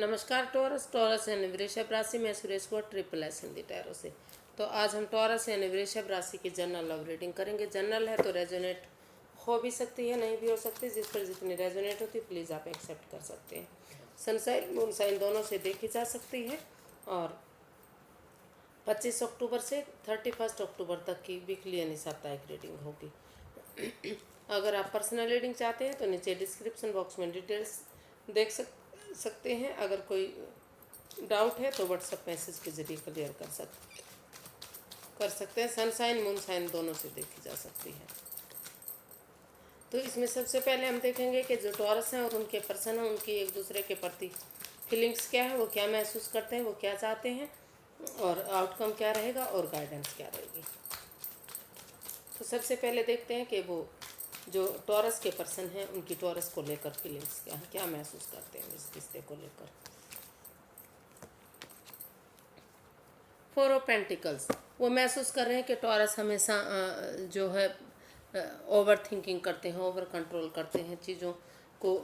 नमस्कार taurus. Taurus यानी वृषभ राशि में सुरेश को ट्रिपल एस हिंदी टैरो से। तो आज हम टॉरस यानी वृषभ राशि की जनरल लव रीडिंग करेंगे। जनरल है तो रेजोनेट हो भी सकती है, नहीं भी हो सकती। जिस पर जितनी रेजोनेट होती है प्लीज़ आप एक्सेप्ट कर सकते हैं। सनसाइन मून साइन दोनों से देखी जा सकती है और 25 अक्टूबर से 31 अक्टूबर तक की वीकली यानी साप्ताहिक रीडिंग होगी। अगर आप पर्सनल रीडिंग चाहते हैं तो नीचे डिस्क्रिप्शन बॉक्स में डिटेल्स देख सकते हैं। अगर कोई डाउट है तो व्हाट्सएप मैसेज के जरिए क्लियर कर सकते हैं। सनसाइन मून साइन दोनों से देखी जा सकती है। तो इसमें सबसे पहले हम देखेंगे कि जो टॉरस हैं और उनके पर्सन हैं, उनकी एक दूसरे के प्रति फीलिंग्स क्या है, वो क्या महसूस करते हैं, वो क्या चाहते हैं और आउटकम क्या रहेगा और गाइडेंस क्या रहेगी। तो सबसे पहले देखते हैं कि वो जो टॉरस के पर्सन हैं उनकी टॉरस को लेकर फीलिंग्स क्या है, क्या महसूस करते हैं इस रिश्ते को लेकर। 4 ऑफ पेंटिकल्स, वो महसूस कर रहे हैं कि टॉरस हमेशा जो है ओवर थिंकिंग करते हैं, ओवर कंट्रोल करते हैं, चीज़ों को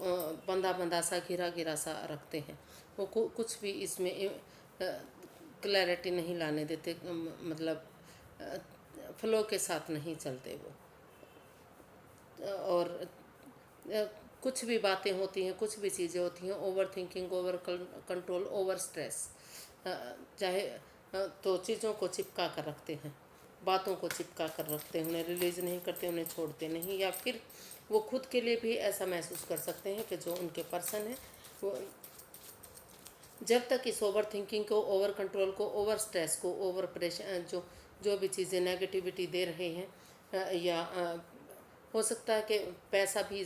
बंधा बंधा सा घिरा घिरा सा रखते हैं। वो कुछ भी इसमें क्लैरिटी नहीं लाने देते, मतलब फ्लो के साथ नहीं चलते वो। और कुछ भी बातें होती हैं, कुछ भी चीज़ें होती हैं, over thinking, over control, over stress, चाहे तो चीज़ों को चिपका कर रखते हैं, बातों को चिपका कर रखते हैं, उन्हें रिलीज नहीं करते, उन्हें छोड़ते नहीं। या फिर वो खुद के लिए भी ऐसा महसूस कर सकते हैं कि जो उनके पर्सन है वो जब तक इस ओवर थिंकिंग को, ओवर कंट्रोल को, ओवर स्ट्रेस को, ओवर प्रेशर, जो भी चीज़ें नेगेटिविटी दे रहे हैं, या हो सकता है कि पैसा भी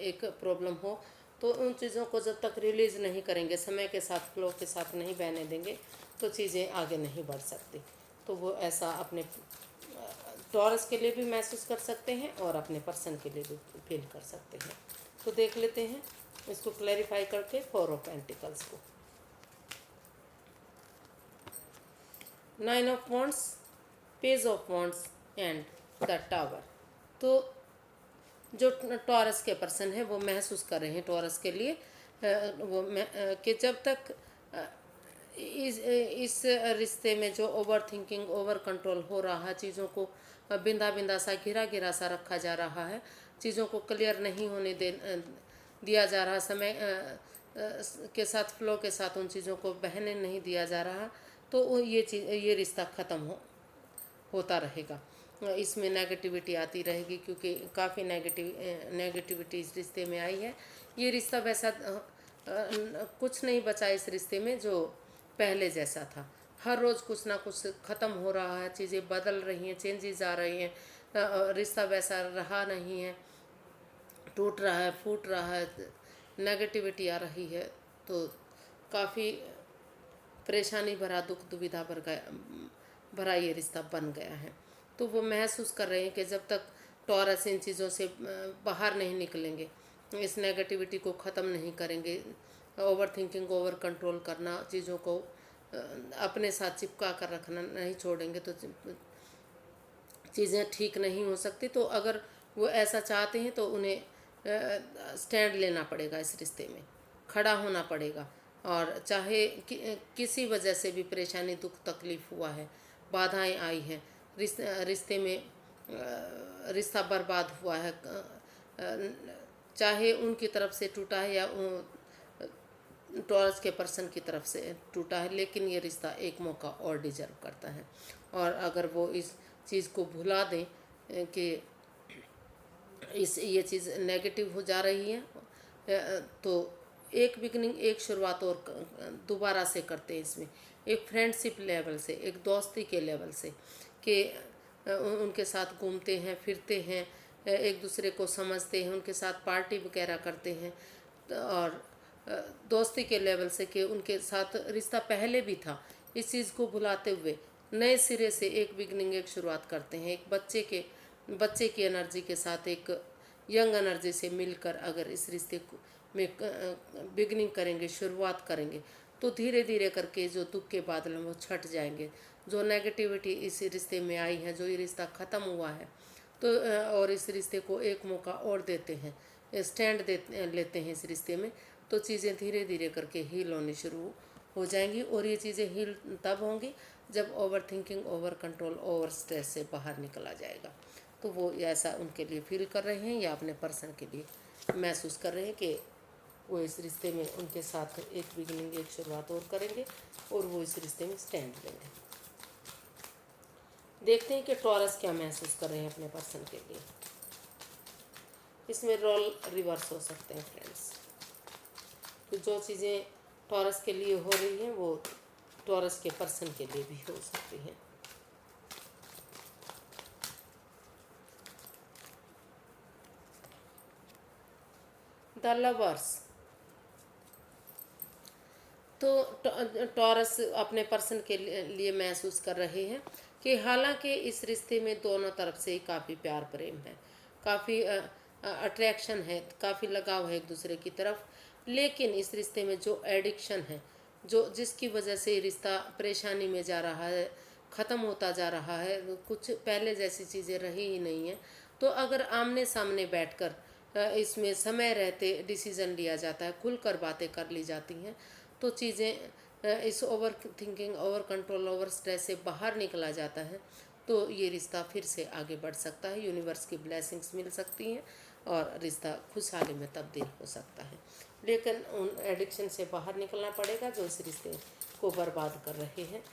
एक प्रॉब्लम हो, तो उन चीज़ों को जब तक रिलीज़ नहीं करेंगे, समय के साथ फ्लो के साथ नहीं बहने देंगे, तो चीज़ें आगे नहीं बढ़ सकती। तो वो ऐसा अपने टॉरस के लिए भी महसूस कर सकते हैं और अपने पर्सन के लिए भी फील कर सकते हैं। तो देख लेते हैं इसको क्लैरिफाई करके 4 ऑफ पेंटिकल्स को। 9 of wands, page of wands and the tower. तो जो टॉरस के पर्सन है वो महसूस कर रहे हैं टॉरस के लिए कि जब तक इस रिश्ते में जो ओवर थिंकिंग, ओवर कंट्रोल हो रहा है, चीज़ों को बिंदा बिंदा सा घिरा घिरा सा रखा जा रहा है, चीज़ों को क्लियर नहीं होने दिया जा रहा, समय के साथ फ्लो के साथ उन चीज़ों को बहने नहीं दिया जा रहा, तो ये रिश्ता ख़त्म होता रहेगा। इसमें नेगेटिविटी आती रहेगी क्योंकि काफ़ी नेगेटिविटी इस रिश्ते में आई है। ये रिश्ता वैसा कुछ नहीं बचा इस रिश्ते में जो पहले जैसा था। हर रोज़ कुछ ना कुछ ख़त्म हो रहा है, चीज़ें बदल रही हैं, चेंजेस आ रही हैं, रिश्ता वैसा रहा नहीं है, टूट रहा है, फूट रहा है, नेगेटिविटी आ रही है। तो काफ़ी परेशानी भरा, दुख दुविधा भरा ये रिश्ता बन गया है। तो वो महसूस कर रहे हैं कि जब तक टॉरस इन चीज़ों से बाहर नहीं निकलेंगे, इस नेगेटिविटी को ख़त्म नहीं करेंगे, ओवर थिंकिंग, ओवर कंट्रोल करना, चीज़ों को अपने साथ चिपका कर रखना नहीं छोड़ेंगे, तो चीज़ें ठीक नहीं हो सकती। तो अगर वो ऐसा चाहते हैं तो उन्हें स्टैंड लेना पड़ेगा, इस रिश्ते में खड़ा होना पड़ेगा। और चाहे किसी वजह से भी परेशानी, दुख, तकलीफ़ हुआ है, बाधाएं आई हैं, रिश्ते में रिश्ता बर्बाद हुआ है, चाहे उनकी तरफ से टूटा है या टॉरस के पर्सन की तरफ से टूटा है, लेकिन ये रिश्ता एक मौका और डिजर्व करता है। और अगर वो इस चीज़ को भुला दें कि ये चीज़ नेगेटिव हो जा रही है, तो एक बिगनिंग, एक शुरुआत और दोबारा से करते हैं इसमें, एक फ्रेंडशिप लेवल से, एक दोस्ती के लेवल से, कि उनके साथ घूमते हैं, फिरते हैं, एक दूसरे को समझते हैं, उनके साथ पार्टी वगैरह करते हैं, और दोस्ती के लेवल से कि उनके साथ रिश्ता पहले भी था, इस चीज़ को भुलाते हुए नए सिरे से एक बिगनिंग, एक शुरुआत करते हैं। एक बच्चे की एनर्जी के साथ, एक यंग एनर्जी से मिलकर अगर इस रिश्ते में बिगनिंग करेंगे, शुरुआत करेंगे, तो धीरे धीरे करके जो दुख के बादल हैं वो छट जाएंगे। जो नेगेटिविटी इस रिश्ते में आई है, जो ये रिश्ता ख़त्म हुआ है, तो और इस रिश्ते को एक मौका और देते हैं, स्टैंड लेते हैं इस रिश्ते में, तो चीज़ें धीरे धीरे करके हील होनी शुरू हो जाएंगी। और ये चीज़ें हील तब होंगी जब over thinking, over control, over stress से बाहर निकला जाएगा। तो वो ऐसा उनके लिए फील कर रहे हैं या अपने पर्सन के लिए महसूस कर रहे हैं कि वो इस रिश्ते में उनके साथ एक बिगिनिंग, एक शुरुआत और करेंगे और वो इस रिश्ते में स्टैंड लेंगे। देखते हैं कि टॉरस क्या महसूस कर रहे हैं अपने पर्सन के लिए। इसमें रोल रिवर्स हो सकते हैं फ्रेंड्स, तो जो चीज़ें टॉरस के लिए हो रही हैं वो टॉरस के पर्सन के लिए भी हो सकती हैं। द लवर्स, तो टॉरस अपने पर्सन के लिए महसूस कर रहे हैं कि हालांकि इस रिश्ते में दोनों तरफ से ही काफ़ी प्यार प्रेम है, काफ़ी अट्रैक्शन है, काफ़ी लगाव है एक दूसरे की तरफ, लेकिन इस रिश्ते में जो एडिक्शन है, जो जिसकी वजह से रिश्ता परेशानी में जा रहा है, ख़त्म होता जा रहा है, कुछ पहले जैसी चीज़ें रही ही नहीं है। तो अगर आमने सामने बैठकर इसमें समय रहते डिसीज़न लिया जाता है, खुलकर बातें कर ली जाती हैं, तो चीज़ें इस over thinking, over control, over stress से बाहर निकला जाता है, तो ये रिश्ता फिर से आगे बढ़ सकता है, यूनिवर्स की ब्लेसिंग्स मिल सकती हैं और रिश्ता खुशहाली में तब्दील हो सकता है। लेकिन उन एडिक्शन से बाहर निकलना पड़ेगा जो इस रिश्ते को बर्बाद कर रहे हैं।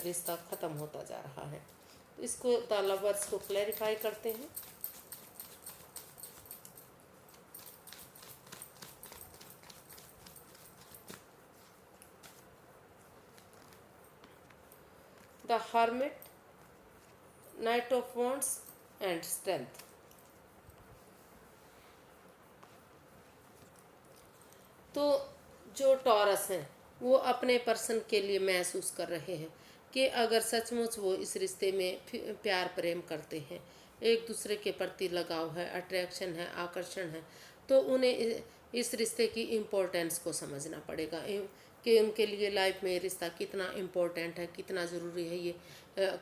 रिश्ता ख़त्म होता जा रहा है। तो इसको द लवर्स को क्लैरिफाई करते हैं। The hermit, night of wands and strength. तो जो टॉरस हैं वो अपने पर्सन के लिए महसूस कर रहे हैं कि अगर सचमुच वो इस रिश्ते में प्यार प्रेम करते हैं, एक दूसरे के प्रति लगाव है, अट्रैक्शन है, आकर्षण है, तो उन्हें इस रिश्ते की इम्पोर्टेंस को समझना पड़ेगा कि उनके लिए लाइफ में रिश्ता कितना इम्पोर्टेंट है, कितना ज़रूरी है। ये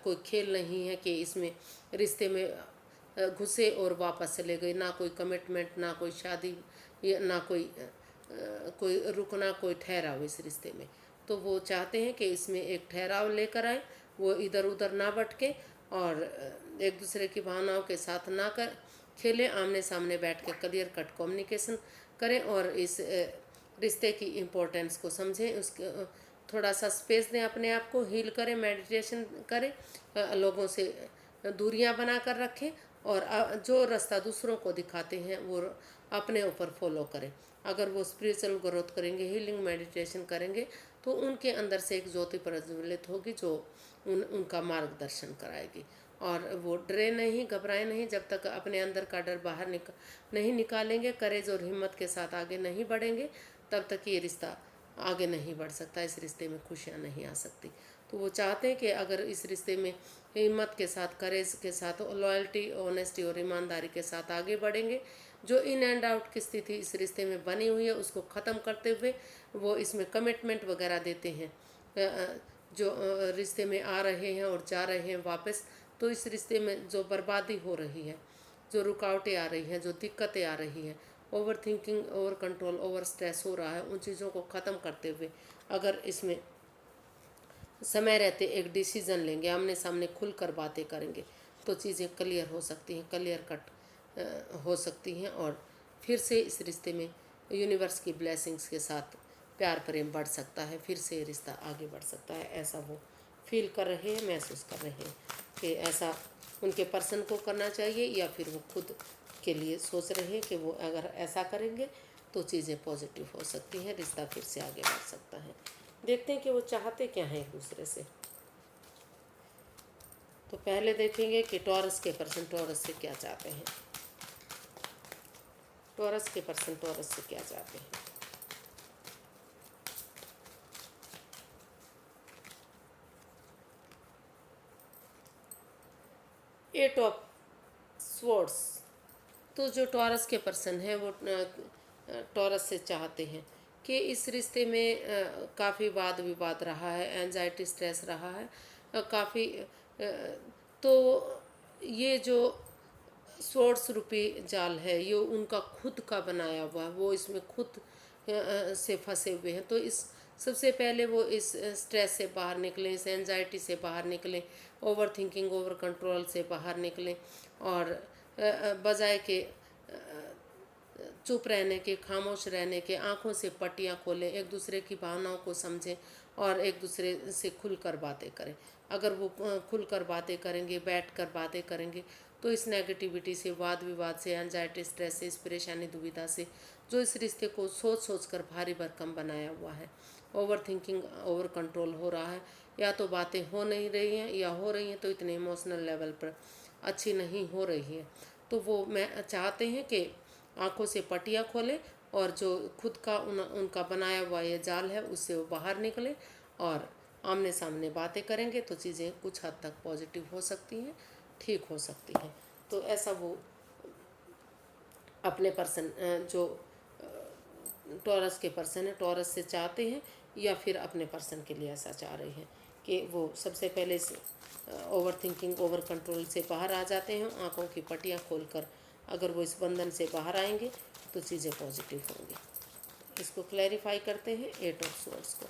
कोई खेल नहीं है कि इसमें रिश्ते में घुसे और वापस चले गए, ना कोई कमिटमेंट, ना कोई शादी, ना कोई रुकना, कोई ठहराव इस रिश्ते में। तो वो चाहते हैं कि इसमें एक ठहराव लेकर आए, वो इधर उधर ना भटके और एक दूसरे की भावनाओं के साथ ना कर खेलें, आमने सामने बैठ के क्लियर कट कम्युनिकेशन करें और इस रिश्ते की इम्पोर्टेंस को समझें, उसके थोड़ा सा स्पेस दें, अपने आप को हील करें, मेडिटेशन करें, लोगों से दूरियां बना कर रखें और जो रास्ता दूसरों को दिखाते हैं वो अपने ऊपर फॉलो करें। अगर वो स्पिरिचुअल ग्रोथ करेंगे, हीलिंग मेडिटेशन करेंगे, तो उनके अंदर से एक ज्योति प्रज्वलित होगी जो उनका मार्गदर्शन कराएगी। और वो डरे नहीं, घबराए नहीं, जब तक अपने अंदर का डर बाहर नहीं निकालेंगे, करेज और हिम्मत के साथ आगे नहीं बढ़ेंगे, तब तक ये रिश्ता आगे नहीं बढ़ सकता, इस रिश्ते में खुशियाँ नहीं आ सकती। तो वो चाहते हैं कि अगर इस रिश्ते में हिम्मत के साथ, करेज के साथ, लॉयल्टी, ऑनेस्टी और ईमानदारी के साथ आगे बढ़ेंगे, जो इन एंड आउट की स्थिति इस रिश्ते में बनी हुई है उसको ख़त्म करते हुए वो इसमें कमिटमेंट वगैरह देते हैं, जो रिश्ते में आ रहे हैं और जा रहे हैं वापस, तो इस रिश्ते में जो बर्बादी हो रही है, जो रुकावटें आ रही हैं, जो दिक्कतें आ रही हैं, over thinking, over control, over stress हो रहा है, उन चीज़ों को ख़त्म करते हुए अगर इसमें समय रहते एक डिसीज़न लेंगे, आमने सामने खुलकर बातें करेंगे, तो चीज़ें क्लियर हो सकती हैं, क्लियर कट हो सकती हैं और फिर से इस रिश्ते में यूनिवर्स की ब्लेसिंग्स के साथ प्यार प्रेम बढ़ सकता है, फिर से रिश्ता आगे बढ़ सकता है। ऐसा वो फील कर रहे हैं, महसूस कर रहे हैं कि ऐसा उनके पर्सन को करना चाहिए या फिर वो खुद के लिए सोच रहे हैं कि वो अगर ऐसा करेंगे तो चीज़ें पॉजिटिव हो सकती हैं, रिश्ता फिर से आगे बढ़ सकता है। देखते हैं कि वो चाहते क्या हैं एक दूसरे से। तो पहले देखेंगे कि टॉरस के पर्सन टॉरस से क्या चाहते हैं। टॉरस के पर्सन टॉरस से क्या चाहते हैं। एट ऑफ स्वॉर्ड्स, तो जो टॉरस के पर्सन हैं वो टॉरस से चाहते हैं कि इस रिश्ते में काफ़ी वाद विवाद रहा है, एंजाइटी स्ट्रेस रहा है, काफ़ी तो ये जो सोर्स रूपी जाल है, ये उनका खुद का बनाया हुआ है, वो इसमें खुद से फंसे हुए हैं। तो इस सबसे पहले वो इस स्ट्रेस से बाहर निकलें, इस एंजाइटी से बाहर निकलें, ओवर थिंकिंग ओवर कंट्रोल से बाहर निकलें, और बजाय के चुप रहने के, खामोश रहने के, आंखों से पट्टियाँ खोलें, एक दूसरे की भावनाओं को समझें और एक दूसरे से खुलकर बातें करें। अगर वो खुलकर बातें करेंगे, बैठकर बातें करेंगे, तो इस नेगेटिविटी से, वाद विवाद से, एंजाइटी, स्ट्रेस से, इस परेशानी दुविधा से, जो इस रिश्ते को सोच सोच कर भारी भरकम बनाया हुआ है, ओवर थिंकिंग ओवर कंट्रोल हो रहा है, या तो बातें हो नहीं रही हैं, या हो रही हैं तो इतने इमोशनल लेवल पर अच्छी नहीं हो रही है। तो वो मैं चाहते हैं कि आंखों से पट्टियाँ खोलें, और जो खुद का उनका बनाया हुआ ये जाल है उससे वो बाहर निकले, और आमने सामने बातें करेंगे तो चीज़ें कुछ हद तक पॉजिटिव हो सकती हैं, ठीक हो सकती हैं। तो ऐसा वो अपने पर्सन जो टॉरस के पर्सन है, टॉरस से चाहते हैं, या फिर अपने पर्सन के लिए ऐसा चाह रहे हैं कि वो सबसे पहले इस ओवर थिंकिंग ओवर कंट्रोल से बाहर आ जाते हैं, आंखों की पट्टियाँ खोलकर अगर वो इस बंधन से बाहर आएंगे तो चीज़ें पॉजिटिव होंगी। इसको क्लैरिफाई करते हैं 8 ऑफ स्वॉर्ड्स को।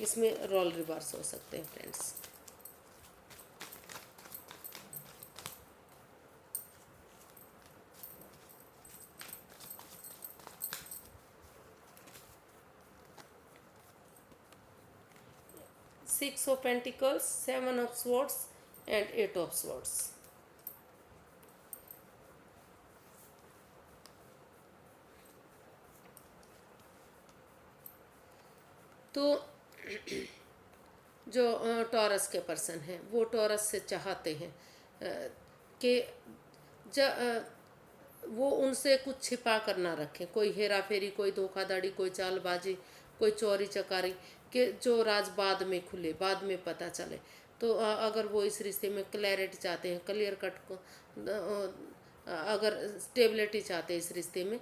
इसमें रोल रिवर्स हो सकते हैं friends. Six of Pentacles, Seven of Swords and Eight of Swords. तो जो टॉरस के पर्सन हैं वो टॉरस से चाहते हैं कि वो उनसे कुछ छिपा कर ना रखें, कोई हेरा फेरी, कोई धोखाधड़ी, कोई चालबाजी, कोई चोरी चकारी, के जो राज बाद में खुले, बाद में पता चले। तो अगर वो इस रिश्ते में क्लैरिटी चाहते हैं, क्लियर कट को, अगर स्टेबिलिटी चाहते हैं इस रिश्ते में,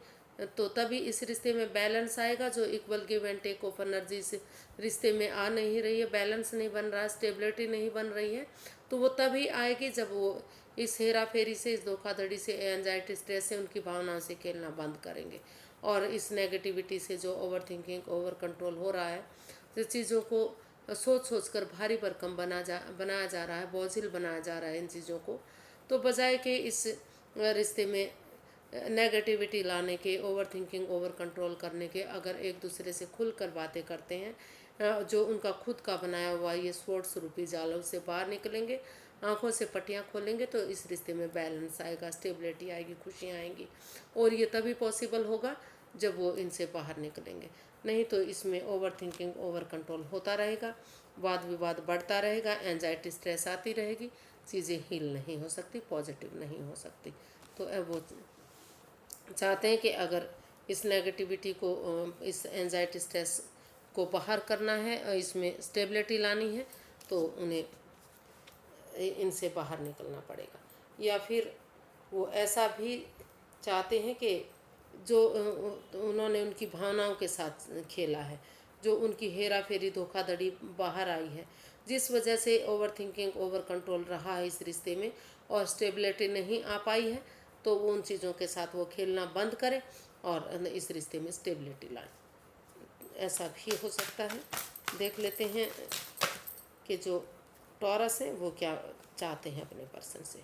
तो तभी इस रिश्ते में बैलेंस आएगा। जो equal give and take of energy इस रिश्ते में आ नहीं रही है, बैलेंस नहीं बन रहा है, स्टेबिलिटी नहीं बन रही है, तो वो तभी आएगी जब वो इस हेरा फेरी से, इस धोखाधड़ी से, एंजाइटी स्ट्रेस से, उनकी भावनाओं से खेलना बंद करेंगे, और इस नेगेटिविटी से, जो ओवर थिंकिंग ओवर कंट्रोल हो रहा है, जिस चीज़ों को सोच सोच कर भारी भरकम बनाया जा रहा है, बोझिल बनाया जा रहा है इन चीज़ों को, तो बजाय के इस रिश्ते में नेगेटिविटी लाने के, ओवर थिंकिंग ओवर कंट्रोल करने के, अगर एक दूसरे से खुल कर बातें करते हैं, जो उनका खुद का बनाया हुआ ये स्वॉर्ड्स रूपी जालों से बाहर निकलेंगे, आंखों से पट्टियाँ खोलेंगे, तो इस रिश्ते में बैलेंस आएगा, स्टेबिलिटी आएगी, खुशियाँ आएंगी, और ये तभी पॉसिबल होगा जब वो इनसे बाहर निकलेंगे। नहीं तो इसमें ओवर थिंकिंग ओवर कंट्रोल होता रहेगा, वाद विवाद बढ़ता रहेगा, एंजाइटी स्ट्रेस आती रहेगी, चीज़ें हील नहीं हो सकती, पॉजिटिव नहीं हो सकती। तो वो चाहते हैं कि अगर इस नेगेटिविटी को, इस एंजाइटी स्ट्रेस को बाहर करना है, इसमें स्टेबिलिटी लानी है, तो उन्हें इनसे बाहर निकलना पड़ेगा। या फिर वो ऐसा भी चाहते हैं कि जो उन्होंने उनकी भावनाओं के साथ खेला है, जो उनकी हेरा फेरी धोखाधड़ी बाहर आई है, जिस वजह से ओवर थिंकिंग ओवर कंट्रोल रहा है इस रिश्ते में, और स्टेबिलिटी नहीं आ पाई है, तो वो उन चीज़ों के साथ वो खेलना बंद करें और इस रिश्ते में स्टेबिलिटी लाएं। ऐसा भी हो सकता है। देख लेते हैं कि जो टॉरस है वो क्या चाहते हैं अपने पर्सन से।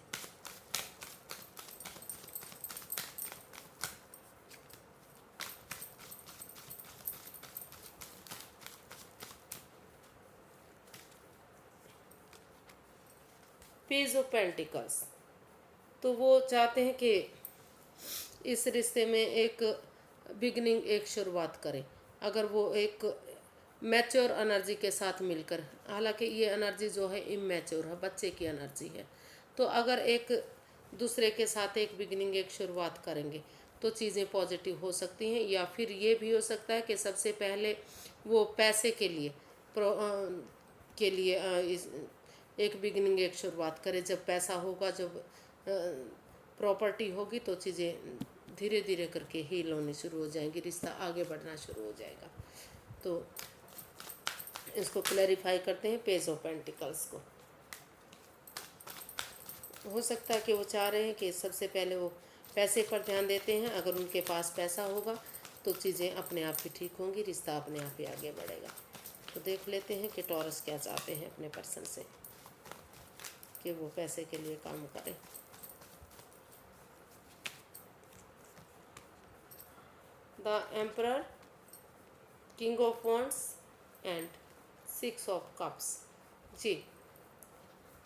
पेज ऑफ पेंटिकल्स, तो वो चाहते हैं कि इस रिश्ते में एक बिगनिंग, एक शुरुआत करें। अगर वो एक मैच्योर एनर्जी के साथ मिलकर, हालांकि ये एनर्जी जो है इमैच्योर है, बच्चे की एनर्जी है, तो अगर एक दूसरे के साथ एक बिगनिंग, एक शुरुआत करेंगे तो चीज़ें पॉजिटिव हो सकती हैं। या फिर ये भी हो सकता है कि सबसे पहले वो पैसे के लिए इस एक बिगनिंग, एक शुरुआत करें। जब पैसा होगा, जब प्रॉपर्टी होगी, तो चीज़ें धीरे धीरे करके हील होनी शुरू हो जाएंगी, रिश्ता आगे बढ़ना शुरू हो जाएगा। तो इसको क्लैरिफाई करते हैं पेज ऑफ पेंटिकल्स को। हो सकता है कि वो चाह रहे हैं कि सबसे पहले वो पैसे पर ध्यान देते हैं। अगर उनके पास पैसा होगा तो चीज़ें अपने आप ही ठीक होंगी, रिश्ता अपने आप ही आगे बढ़ेगा। तो देख लेते हैं कि टॉरस क्या चाहते हैं अपने पर्सन से, कि वो पैसे के लिए काम करें। The emperor, king of wands and 6 of cups. जी,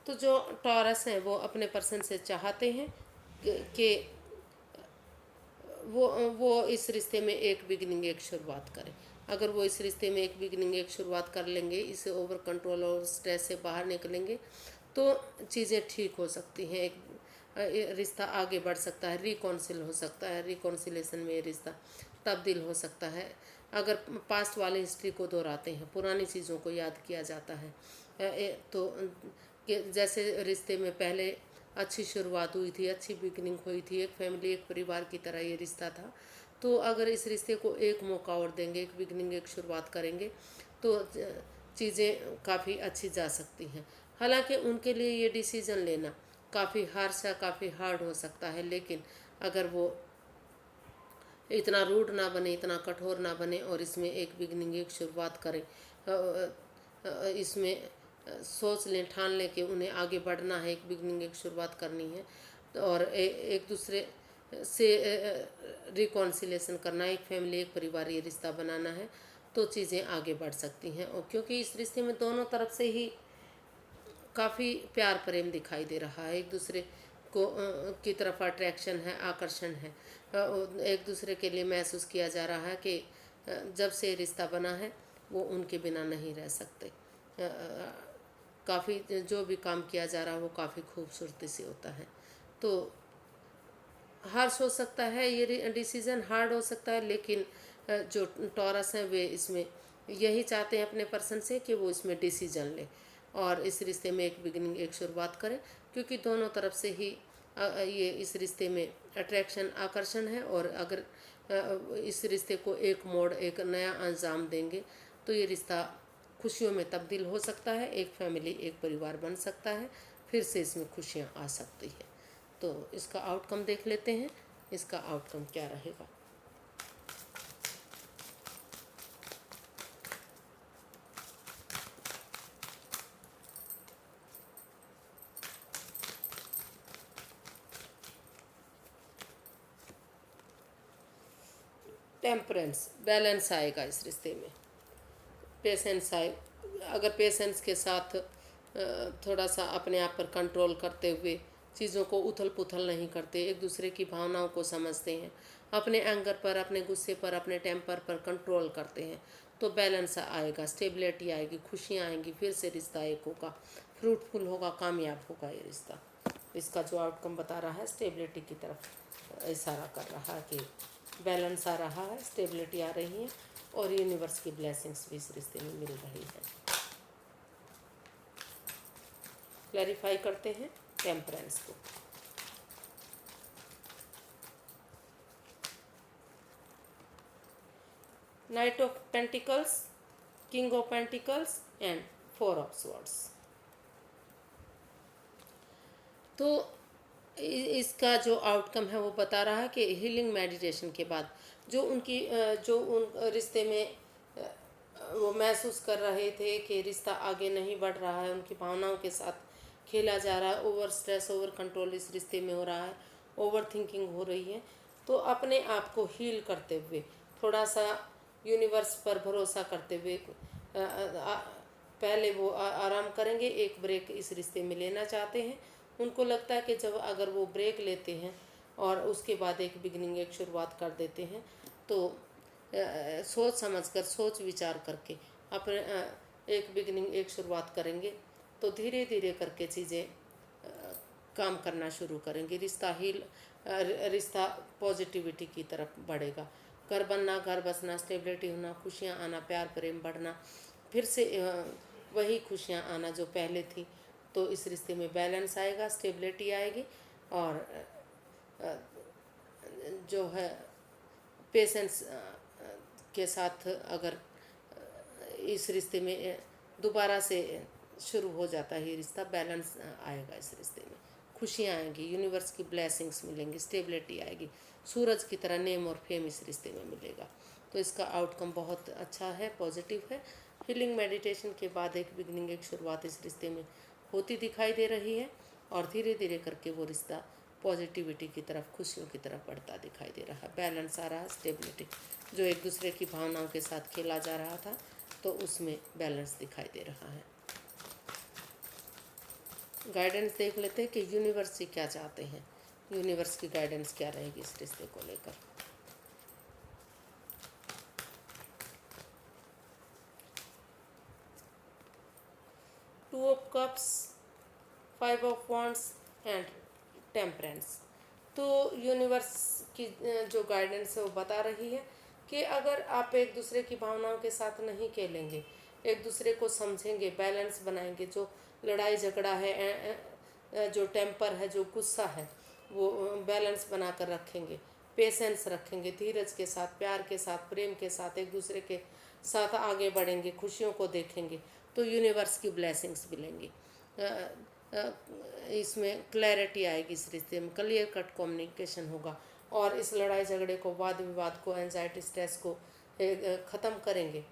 तो जो टॉरस हैं वो अपने पर्सन से चाहते हैं कि वो इस रिश्ते में एक बिगनिंग, एक शुरुआत करें। अगर वो इस रिश्ते में एक बिगनिंग, एक शुरुआत कर लेंगे, इसे ओवर कंट्रोल और स्ट्रेस से बाहर निकलेंगे तो चीज़ें ठीक हो सकती हैं। एक रिश्ता आगे बढ़ सकता है, रिकॉन्सिल हो सकता है, रिकॉन्सिलेशन में ये रिश्ता तब्दील हो सकता है। अगर पास्ट वाली हिस्ट्री को दोहराते हैं, पुरानी चीज़ों को याद किया जाता है, तो जैसे रिश्ते में पहले अच्छी शुरुआत हुई थी, अच्छी बिगनिंग हुई थी, एक फैमिली, एक परिवार की तरह ये रिश्ता था। तो अगर इस रिश्ते को एक मौका और देंगे, एक बिगनिंग, एक शुरुआत करेंगे तो चीज़ें काफ़ी अच्छी जा सकती हैं। हालांकि उनके लिए ये डिसीज़न लेना काफ़ी हार्श है, काफ़ी हार्ड हो सकता है, लेकिन अगर वो इतना रूड ना बने, इतना कठोर ना बने और इसमें एक बिगनिंग, एक शुरुआत करें, इसमें सोच लें, ठान लें कि उन्हें आगे बढ़ना है, एक बिगनिंग, एक शुरुआत करनी है और एक दूसरे से रिकॉन्सिलेशन करना, एक फैमिली, एक परिवार, ये रिश्ता बनाना है, तो चीज़ें आगे बढ़ सकती हैं। और क्योंकि इस रिश्ते में दोनों तरफ से ही काफ़ी प्यार प्रेम दिखाई दे रहा है, एक दूसरे को की तरफ अट्रैक्शन है, आकर्षण है, एक दूसरे के लिए महसूस किया जा रहा है कि जब से रिश्ता बना है वो उनके बिना नहीं रह सकते। काफ़ी जो भी काम किया जा रहा है वो काफ़ी खूबसूरती से होता है। तो हार्श हो सकता है ये डिसीज़न, हार्ड हो सकता है, लेकिन जो टॉरस हैं वे इसमें यही चाहते हैं अपने पर्सन से कि वो इसमें डिसीजन ले और इस रिश्ते में एक बिगिनिंग, एक शुरुआत करें, क्योंकि दोनों तरफ से ही ये इस रिश्ते में अट्रैक्शन, आकर्षण है। और अगर इस रिश्ते को एक मोड़, एक नया अंजाम देंगे तो ये रिश्ता खुशियों में तब्दील हो सकता है, एक फैमिली, एक परिवार बन सकता है, फिर से इसमें खुशियाँ आ सकती हैं। तो इसका आउटकम देख लेते हैं, इसका आउटकम क्या रहेगा। टेम्परेंस, बैलेंस आएगा इस रिश्ते में, पेशेंस आए। अगर पेशेंस के साथ थोड़ा सा अपने आप पर कंट्रोल करते हुए चीज़ों को उथल पुथल नहीं करते, एक दूसरे की भावनाओं को समझते हैं, अपने एंगर पर, अपने गुस्से पर, अपने टेम्पर पर कंट्रोल करते हैं, तो बैलेंस आएगा, स्टेबिलिटी आएगी, खुशियाँ आएंगी, फिर से रिश्ता एक होगा, फ्रूटफुल होगा, कामयाब होगा ये रिश्ता। इसका जो आउटकम बता रहा है स्टेबिलिटी की तरफ इशारा कर रहा है कि बैलेंस आ रहा है, स्टेबिलिटी आ रही है और यूनिवर्स की ब्लेसिंग्स भी इस रिश्ते में मिल रही है। क्लैरिफाई करते हैं टेम्परेंस को। Night of pentacles, king of pentacles and 4 of swords. तो इसका जो आउटकम है वो बता रहा है कि हीलिंग मेडिटेशन के बाद जो उनकी जो उन रिश्ते में वो महसूस कर रहे थे कि रिश्ता आगे नहीं बढ़ रहा है, उनकी भावनाओं के साथ खेला जा रहा है, ओवर स्ट्रेस, ओवर कंट्रोल इस रिश्ते में हो रहा है, ओवर थिंकिंग हो रही है, तो अपने आप को हील करते हुए, थोड़ा सा यूनिवर्स पर भरोसा करते हुए पहले वो आराम करेंगे, एक ब्रेक इस रिश्ते में लेना चाहते हैं। उनको लगता है कि जब अगर वो ब्रेक लेते हैं और उसके बाद एक बिगनिंग, एक शुरुआत कर देते हैं, तो सोच समझकर, सोच विचार करके अपने एक बिगनिंग, एक शुरुआत करेंगे तो धीरे धीरे करके चीज़ें काम करना शुरू करेंगे, रिश्ता पॉजिटिविटी की तरफ बढ़ेगा, घर बनना, घर बसना, स्टेबिलिटी होना, खुशियाँ आना, प्यार प्रेम बढ़ना, फिर से वही खुशियाँ आना जो पहले थी। तो इस रिश्ते में बैलेंस आएगा, स्टेबिलिटी आएगी और जो है पेशेंस के साथ अगर इस रिश्ते में दोबारा से शुरू हो जाता है ये रिश्ता, बैलेंस आएगा इस रिश्ते में, खुशियाँ आएंगी, यूनिवर्स की ब्लेसिंग्स मिलेंगी, स्टेबिलिटी आएगी, सूरज की तरह नेम और फेम इस रिश्ते में मिलेगा। तो इसका आउटकम बहुत अच्छा है, पॉजिटिव है। हीलिंग मेडिटेशन के बाद एक बिगनिंग, एक शुरुआत इस रिश्ते में होती दिखाई दे रही है और धीरे धीरे करके वो रिश्ता पॉजिटिविटी की तरफ, खुशियों की तरफ बढ़ता दिखाई दे रहा है। बैलेंस आ रहा है, स्टेबिलिटी, जो एक दूसरे की भावनाओं के साथ खेला जा रहा था तो उसमें बैलेंस दिखाई दे रहा है। गाइडेंस देख लेते हैं कि यूनिवर्स से क्या चाहते हैं, यूनिवर्स की गाइडेंस क्या रहेगी इस रिश्ते को लेकर। Two of cups, 5 of wands and temperance. तो यूनिवर्स की जो गाइडेंस है वो बता रही है कि अगर आप एक दूसरे की भावनाओं के साथ नहीं खेलेंगे, एक दूसरे को समझेंगे, बैलेंस बनाएंगे, जो लड़ाई झगड़ा है, जो टेम्पर है, जो गुस्सा है, वो बैलेंस बना कर रखेंगे, पेशेंस रखेंगे, धीरज के साथ, प्यार के साथ, प्रेम के साथ एक दूसरे के साथ आगे बढ़ेंगे, खुशियों को देखेंगे, तो यूनिवर्स की ब्लेसिंग्स मिलेंगी। इसमें क्लैरिटी आएगी, इस रिश्ते में क्लियर कट कम्युनिकेशन होगा और इस लड़ाई झगड़े को, वाद विवाद को, एंजाइटी, स्ट्रेस को ख़त्म करेंगे।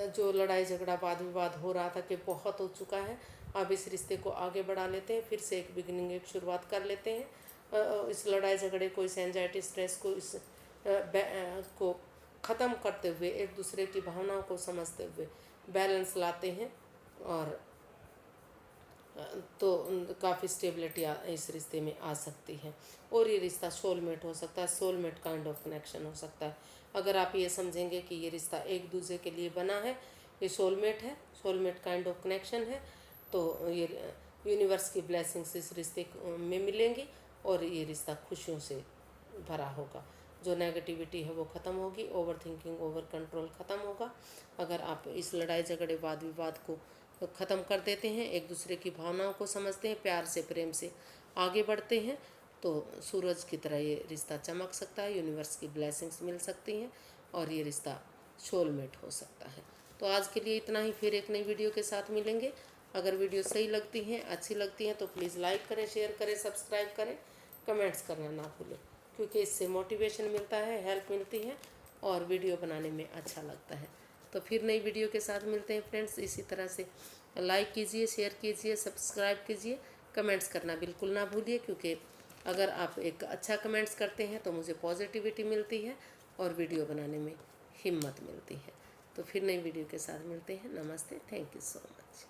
जो लड़ाई झगड़ा, वाद विवाद हो रहा था कि बहुत हो चुका है, अब इस रिश्ते को आगे बढ़ा लेते हैं, फिर से एक बिगिनिंग, एक शुरुआत कर लेते हैं। इस लड़ाई झगड़े को, इस एंजाइटी, स्ट्रेस को, इस को ख़त्म करते हुए, एक दूसरे की भावनाओं को समझते हुए बैलेंस लाते हैं और तो काफ़ी स्टेबिलिटी इस रिश्ते में आ सकती है। और ये रिश्ता सोलमेट हो सकता है, सोलमेट काइंड ऑफ कनेक्शन हो सकता है। अगर आप ये समझेंगे कि ये रिश्ता एक दूसरे के लिए बना है, ये सोलमेट है, सोलमेट काइंड ऑफ कनेक्शन है, तो ये यूनिवर्स की ब्लेसिंग्स इस रिश्ते में मिलेंगी और ये रिश्ता खुशियों से भरा होगा। जो नेगेटिविटी है वो ख़त्म होगी, ओवर थिंकिंग, ओवर कंट्रोल ख़त्म होगा। अगर आप इस लड़ाई झगड़े, वाद विवाद को ख़त्म कर देते हैं, एक दूसरे की भावनाओं को समझते हैं, प्यार से, प्रेम से आगे बढ़ते हैं, तो सूरज की तरह ये रिश्ता चमक सकता है, यूनिवर्स की ब्लेसिंग्स मिल सकती हैं और ये रिश्ता सोलमेट हो सकता है। तो आज के लिए इतना ही, फिर एक नई वीडियो के साथ मिलेंगे। अगर वीडियो सही लगती हैं, अच्छी लगती हैं तो प्लीज़ लाइक करें, शेयर करें, सब्सक्राइब करें, कमेंट्स करना ना भूलें, क्योंकि इससे मोटिवेशन मिलता है, हेल्प मिलती है और वीडियो बनाने में अच्छा लगता है। तो फिर नई वीडियो के साथ मिलते हैं फ्रेंड्स। इसी तरह से लाइक कीजिए, शेयर कीजिए, सब्सक्राइब कीजिए, कमेंट्स करना बिल्कुल ना भूलिए, क्योंकि अगर आप एक अच्छा कमेंट्स करते हैं तो मुझे पॉजिटिविटी मिलती है और वीडियो बनाने में हिम्मत मिलती है। तो फिर नई वीडियो के साथ मिलते हैं। नमस्ते, थैंक यू सो मच।